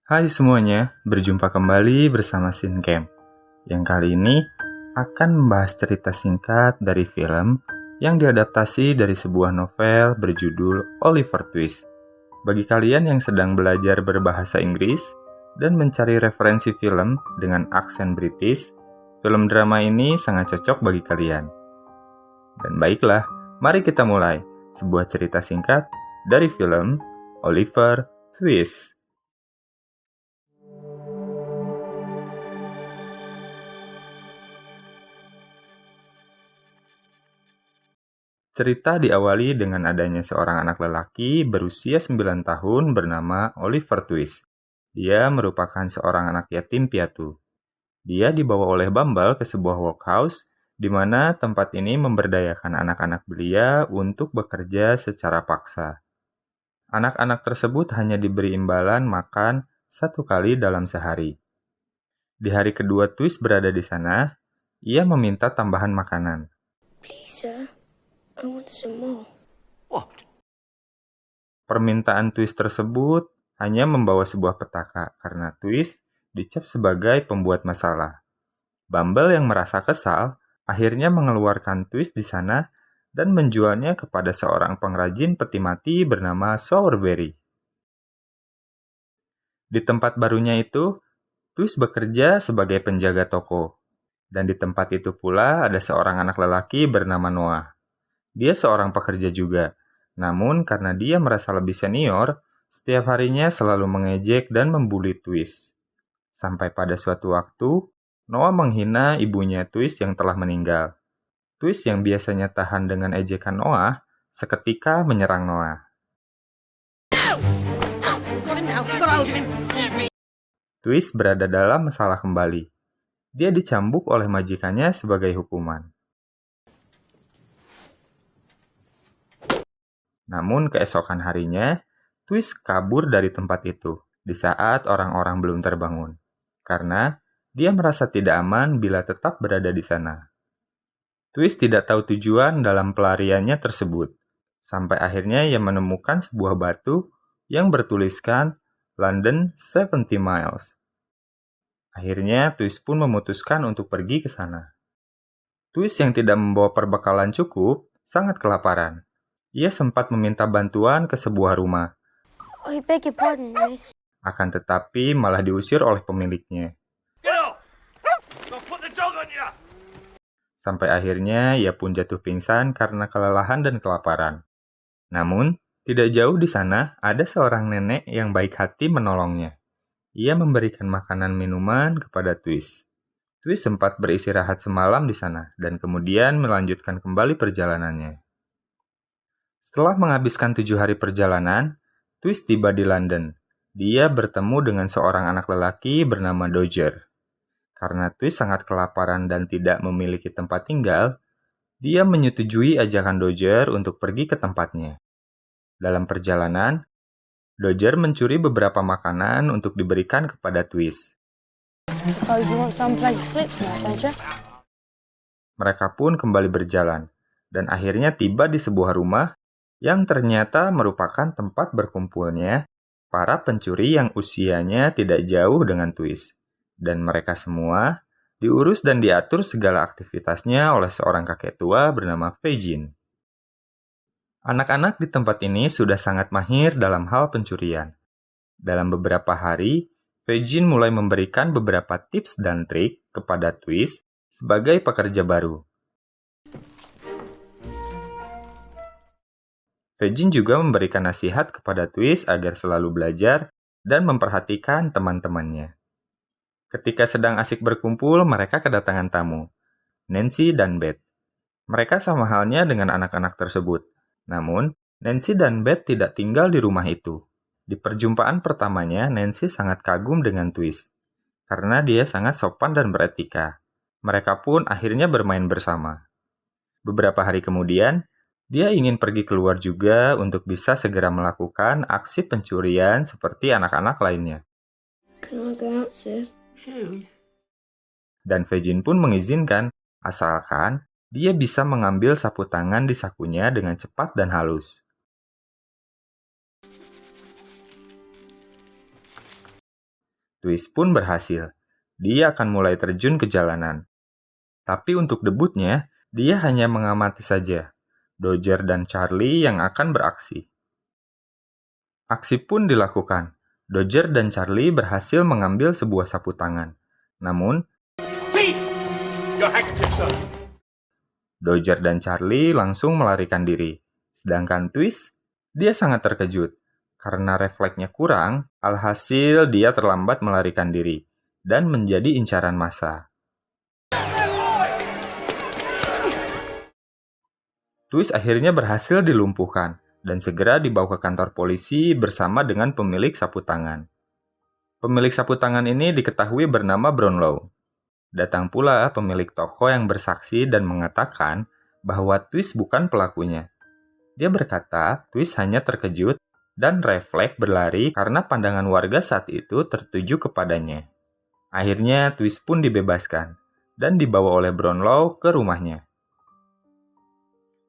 Hai semuanya, berjumpa kembali bersama Sincamp, yang kali ini akan membahas cerita singkat dari film yang diadaptasi dari sebuah novel berjudul Oliver Twist. Bagi kalian yang sedang belajar berbahasa Inggris dan mencari referensi film dengan aksen British, film drama ini sangat cocok bagi kalian. Dan baiklah, mari kita mulai sebuah cerita singkat dari film Oliver Twist. Cerita diawali dengan adanya seorang anak lelaki berusia 9 tahun bernama Oliver Twist. Dia merupakan seorang anak yatim piatu. Dia dibawa oleh Bumble ke sebuah workhouse, di mana tempat ini memberdayakan anak-anak belia untuk bekerja secara paksa. Anak-anak tersebut hanya diberi imbalan makan 1 kali dalam sehari. Di hari kedua Twist berada di sana, ia meminta tambahan makanan. Please, sir. I want some more. Permintaan Twist tersebut hanya membawa sebuah petaka karena Twist dicap sebagai pembuat masalah. Bumble yang merasa kesal akhirnya mengeluarkan Twist di sana dan menjualnya kepada seorang pengrajin peti mati bernama Sourberry. Di tempat barunya itu, Twist bekerja sebagai penjaga toko. Dan di tempat itu pula ada seorang anak lelaki bernama Noah. Dia seorang pekerja juga. Namun karena dia merasa lebih senior, setiap harinya selalu mengejek dan membuli Twist. Sampai pada suatu waktu, Noah menghina ibunya Twist yang telah meninggal. Twist yang biasanya tahan dengan ejekan Noah, seketika menyerang Noah. Twist berada dalam masalah kembali. Dia dicambuk oleh majikannya sebagai hukuman. Namun keesokan harinya, Twist kabur dari tempat itu di saat orang-orang belum terbangun, karena dia merasa tidak aman bila tetap berada di sana. Twist tidak tahu tujuan dalam pelariannya tersebut, sampai akhirnya ia menemukan sebuah batu yang bertuliskan London 70 miles. Akhirnya, Twist pun memutuskan untuk pergi ke sana. Twist yang tidak membawa perbekalan cukup sangat kelaparan. Ia sempat meminta bantuan ke sebuah rumah. I beg your pardon, miss. Akan tetapi malah diusir oleh pemiliknya. Sampai akhirnya ia pun jatuh pingsan karena kelelahan dan kelaparan. Namun, tidak jauh di sana ada seorang nenek yang baik hati menolongnya. Ia memberikan makanan minuman kepada Twist. Twist sempat beristirahat semalam di sana dan kemudian melanjutkan kembali perjalanannya. Setelah menghabiskan 7 hari perjalanan, Twist tiba di London. Dia bertemu dengan seorang anak lelaki bernama Dodger. Karena Twist sangat kelaparan dan tidak memiliki tempat tinggal, dia menyetujui ajakan Dodger untuk pergi ke tempatnya. Dalam perjalanan, Dodger mencuri beberapa makanan untuk diberikan kepada Twist. Suppose you want some place to sleep tonight, don't you? Mereka pun kembali berjalan, dan akhirnya tiba di sebuah rumah yang ternyata merupakan tempat berkumpulnya para pencuri yang usianya tidak jauh dengan Twist. Dan mereka semua diurus dan diatur segala aktivitasnya oleh seorang kakek tua bernama Fei-jin. Anak-anak di tempat ini sudah sangat mahir dalam hal pencurian. Dalam beberapa hari, Fei-jin mulai memberikan beberapa tips dan trik kepada Twist sebagai pekerja baru. Fei-jin juga memberikan nasihat kepada Twist agar selalu belajar dan memperhatikan teman-temannya. Ketika sedang asik berkumpul, mereka kedatangan tamu, Nancy dan Beth. Mereka sama halnya dengan anak-anak tersebut. Namun, Nancy dan Beth tidak tinggal di rumah itu. Di perjumpaan pertamanya, Nancy sangat kagum dengan Twist, karena dia sangat sopan dan beretika. Mereka pun akhirnya bermain bersama. Beberapa hari kemudian, dia ingin pergi keluar juga untuk bisa segera melakukan aksi pencurian seperti anak-anak lainnya. Can I go out, sir? Dan Fei-jin pun mengizinkan, asalkan dia bisa mengambil sapu tangan di sakunya dengan cepat dan halus. Twist pun berhasil. Dia akan mulai terjun ke jalanan. Tapi untuk debutnya, dia hanya mengamati saja. Dodger dan Charlie yang akan beraksi. Aksi pun dilakukan. Dodger dan Charlie berhasil mengambil sebuah sapu tangan. Namun, Dodger dan Charlie langsung melarikan diri. Sedangkan Twist, dia sangat terkejut. Karena refleksnya kurang, alhasil dia terlambat melarikan diri dan menjadi incaran massa. Twist akhirnya berhasil dilumpuhkan dan segera dibawa ke kantor polisi bersama dengan pemilik sapu tangan. Pemilik sapu tangan ini diketahui bernama Brownlow. Datang pula pemilik toko yang bersaksi dan mengatakan bahwa Twist bukan pelakunya. Dia berkata Twist hanya terkejut dan refleks berlari karena pandangan warga saat itu tertuju kepadanya. Akhirnya Twist pun dibebaskan dan dibawa oleh Brownlow ke rumahnya.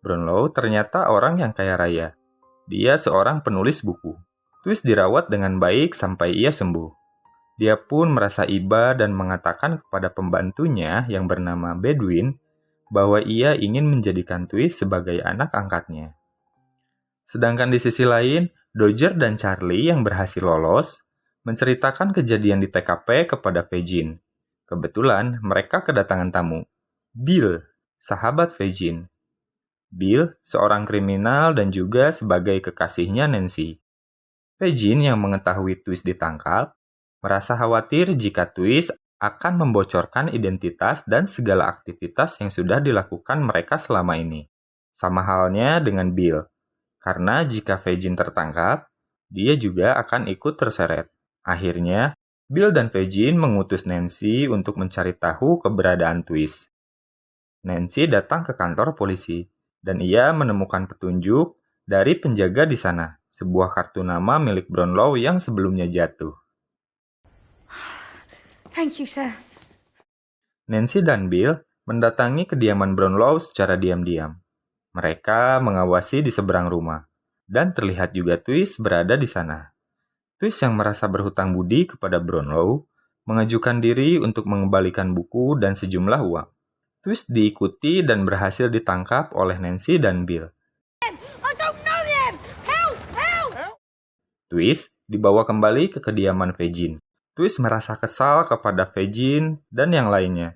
Brownlow ternyata orang yang kaya raya. Dia seorang penulis buku. Twist dirawat dengan baik sampai ia sembuh. Dia pun merasa iba dan mengatakan kepada pembantunya yang bernama Bedouin bahwa ia ingin menjadikan Twist sebagai anak angkatnya. Sedangkan di sisi lain, Dodger dan Charlie yang berhasil lolos menceritakan kejadian di TKP kepada Fegin. Kebetulan mereka kedatangan tamu, Bill, sahabat Fegin. Bill, seorang kriminal dan juga sebagai kekasihnya Nancy. Fegin yang mengetahui Twist ditangkap, merasa khawatir jika Twist akan membocorkan identitas dan segala aktivitas yang sudah dilakukan mereka selama ini. Sama halnya dengan Bill. Karena jika Fegin tertangkap, dia juga akan ikut terseret. Akhirnya, Bill dan Fegin mengutus Nancy untuk mencari tahu keberadaan Twist. Nancy datang ke kantor polisi, dan ia menemukan petunjuk dari penjaga di sana, sebuah kartu nama milik Brownlow yang sebelumnya jatuh. Thank you, sir. Nancy dan Bill mendatangi kediaman Brownlow secara diam-diam. Mereka mengawasi di seberang rumah, dan terlihat juga Twist berada di sana. Twist yang merasa berhutang budi kepada Brownlow, mengajukan diri untuk mengembalikan buku dan sejumlah uang. Twist diikuti dan berhasil ditangkap oleh Nancy dan Bill. I don't know them! Help! Help! Twist dibawa kembali ke kediaman Fegin. Twist merasa kesal kepada Fegin dan yang lainnya.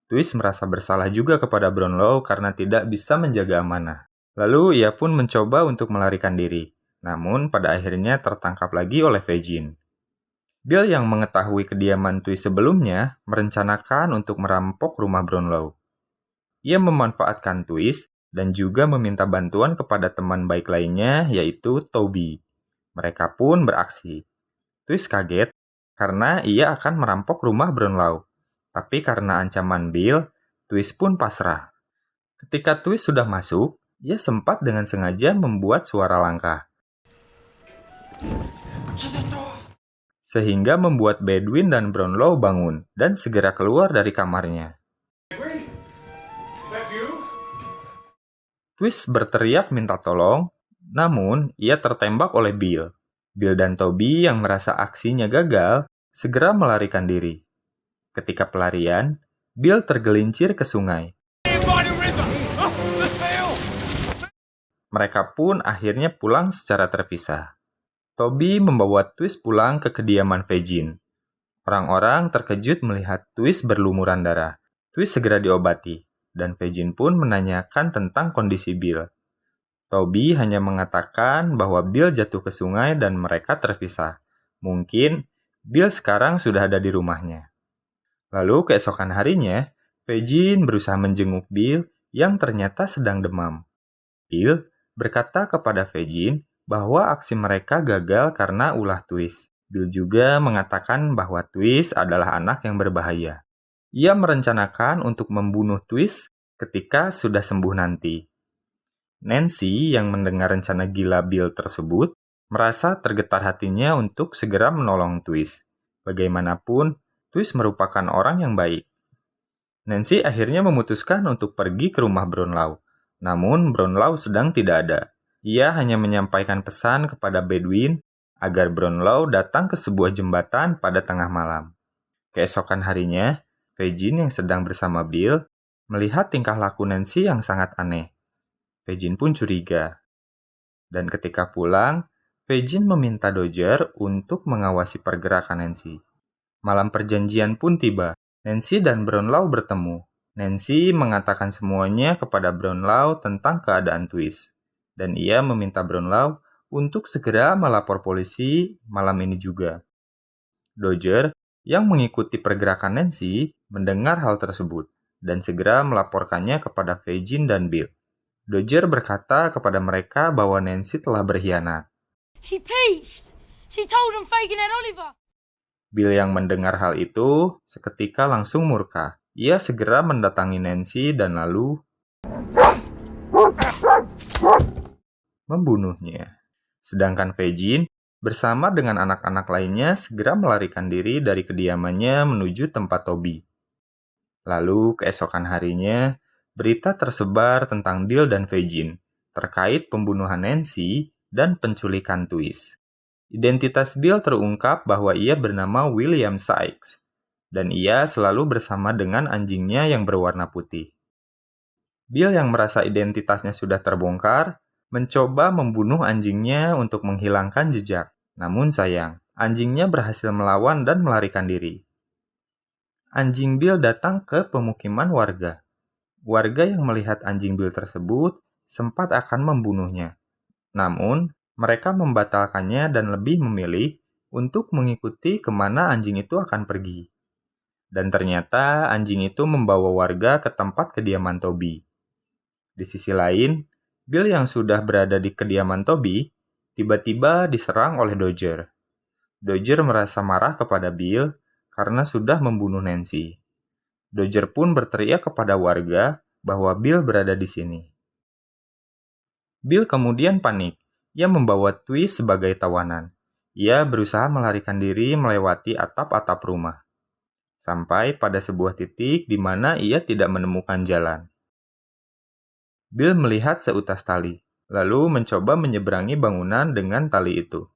Twist merasa bersalah juga kepada Brownlow karena tidak bisa menjaga amanah. Lalu ia pun mencoba untuk melarikan diri, namun pada akhirnya tertangkap lagi oleh Fegin. Bill yang mengetahui kediaman Twist sebelumnya merencanakan untuk merampok rumah Brownlow. Ia memanfaatkan Twist dan juga meminta bantuan kepada teman baik lainnya yaitu Toby. Mereka pun beraksi. Twist kaget karena ia akan merampok rumah Brownlow. Tapi karena ancaman Bill, Twist pun pasrah. Ketika Twist sudah masuk, ia sempat dengan sengaja membuat suara langkah. Sehingga membuat Bedouin dan Brownlow bangun dan segera keluar dari kamarnya. Twist berteriak minta tolong, namun ia tertembak oleh Bill. Bill dan Toby yang merasa aksinya gagal, segera melarikan diri. Ketika pelarian, Bill tergelincir ke sungai. Mereka pun akhirnya pulang secara terpisah. Toby membawa Twist pulang ke kediaman Fegin. Orang-orang terkejut melihat Twist berlumuran darah. Twist segera diobati, dan Fegin pun menanyakan tentang kondisi Bill. Toby hanya mengatakan bahwa Bill jatuh ke sungai dan mereka terpisah. Mungkin Bill sekarang sudah ada di rumahnya. Lalu keesokan harinya, Fegin berusaha menjenguk Bill yang ternyata sedang demam. Bill berkata kepada Fegin bahwa aksi mereka gagal karena ulah Twist. Bill juga mengatakan bahwa Twist adalah anak yang berbahaya. Ia merencanakan untuk membunuh Twist ketika sudah sembuh nanti. Nancy yang mendengar rencana gila Bill tersebut merasa tergetar hatinya untuk segera menolong Twist. Bagaimanapun, Twist merupakan orang yang baik. Nancy akhirnya memutuskan untuk pergi ke rumah Brownlow. Namun Brownlow sedang tidak ada. Ia hanya menyampaikan pesan kepada Bedouin agar Brownlow datang ke sebuah jembatan pada tengah malam. Keesokan harinya, Fei-jin yang sedang bersama Bill melihat tingkah laku Nancy yang sangat aneh. Fei-jin pun curiga. Dan ketika pulang, Fei-jin meminta Dodger untuk mengawasi pergerakan Nancy. Malam perjanjian pun tiba. Nancy dan Brownlow bertemu. Nancy mengatakan semuanya kepada Brownlow tentang keadaan Twist. Dan ia meminta Brownlow untuk segera melapor polisi malam ini juga. Dodger, yang mengikuti pergerakan Nancy, mendengar hal tersebut dan segera melaporkannya kepada Fei-jin dan Bill. Dodger berkata kepada mereka bahwa Nancy telah berkhianat. She peached. She told them Fagin and Oliver. Bill yang mendengar hal itu seketika langsung murka. Ia segera mendatangi Nancy dan lalu membunuhnya. Sedangkan Fei-jin bersama dengan anak-anak lainnya segera melarikan diri dari kediamannya menuju tempat Toby. Lalu keesokan harinya, berita tersebar tentang Bill dan Fei-jin terkait pembunuhan Nancy dan penculikan Twist. Identitas Bill terungkap bahwa ia bernama William Sykes, dan ia selalu bersama dengan anjingnya yang berwarna putih. Bill yang merasa identitasnya sudah terbongkar, mencoba membunuh anjingnya untuk menghilangkan jejak. Namun sayang, anjingnya berhasil melawan dan melarikan diri. Anjing Bill datang ke pemukiman warga. Warga yang melihat anjing Bill tersebut sempat akan membunuhnya. Namun, mereka membatalkannya dan lebih memilih untuk mengikuti kemana anjing itu akan pergi. Dan ternyata anjing itu membawa warga ke tempat kediaman Toby. Di sisi lain, Bill yang sudah berada di kediaman Toby, tiba-tiba diserang oleh Dodger. Dodger merasa marah kepada Bill karena sudah membunuh Nancy. Dodger pun berteriak kepada warga bahwa Bill berada di sini. Bill kemudian panik. Ia membawa Twist sebagai tawanan. Ia berusaha melarikan diri melewati atap-atap rumah. Sampai pada sebuah titik di mana ia tidak menemukan jalan. Bill melihat seutas tali, lalu mencoba menyeberangi bangunan dengan tali itu.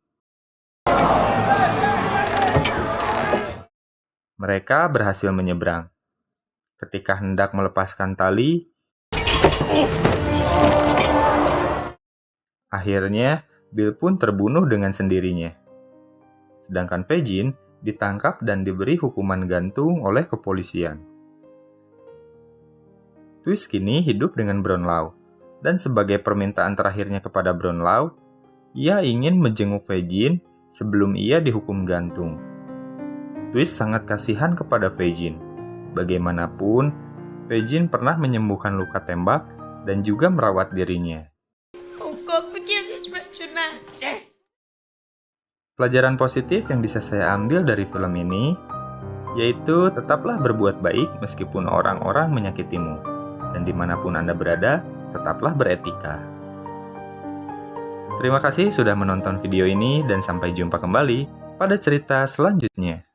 Mereka berhasil menyeberang. Ketika hendak melepaskan tali, akhirnya Bill pun terbunuh dengan sendirinya. Sedangkan Fei-jin ditangkap dan diberi hukuman gantung oleh kepolisian. Twist kini hidup dengan Brownlow, dan sebagai permintaan terakhirnya kepada Brownlow, ia ingin menjenguk Fei-jin sebelum ia dihukum gantung. Twist sangat kasihan kepada Fei-jin. Bagaimanapun, Fei-jin pernah menyembuhkan luka tembak dan juga merawat dirinya. Oh God, forgive this wretched man. Pelajaran positif yang bisa saya ambil dari film ini, yaitu tetaplah berbuat baik meskipun orang-orang menyakitimu. Dan dimanapun Anda berada, tetaplah beretika. Terima kasih sudah menonton video ini dan sampai jumpa kembali pada cerita selanjutnya.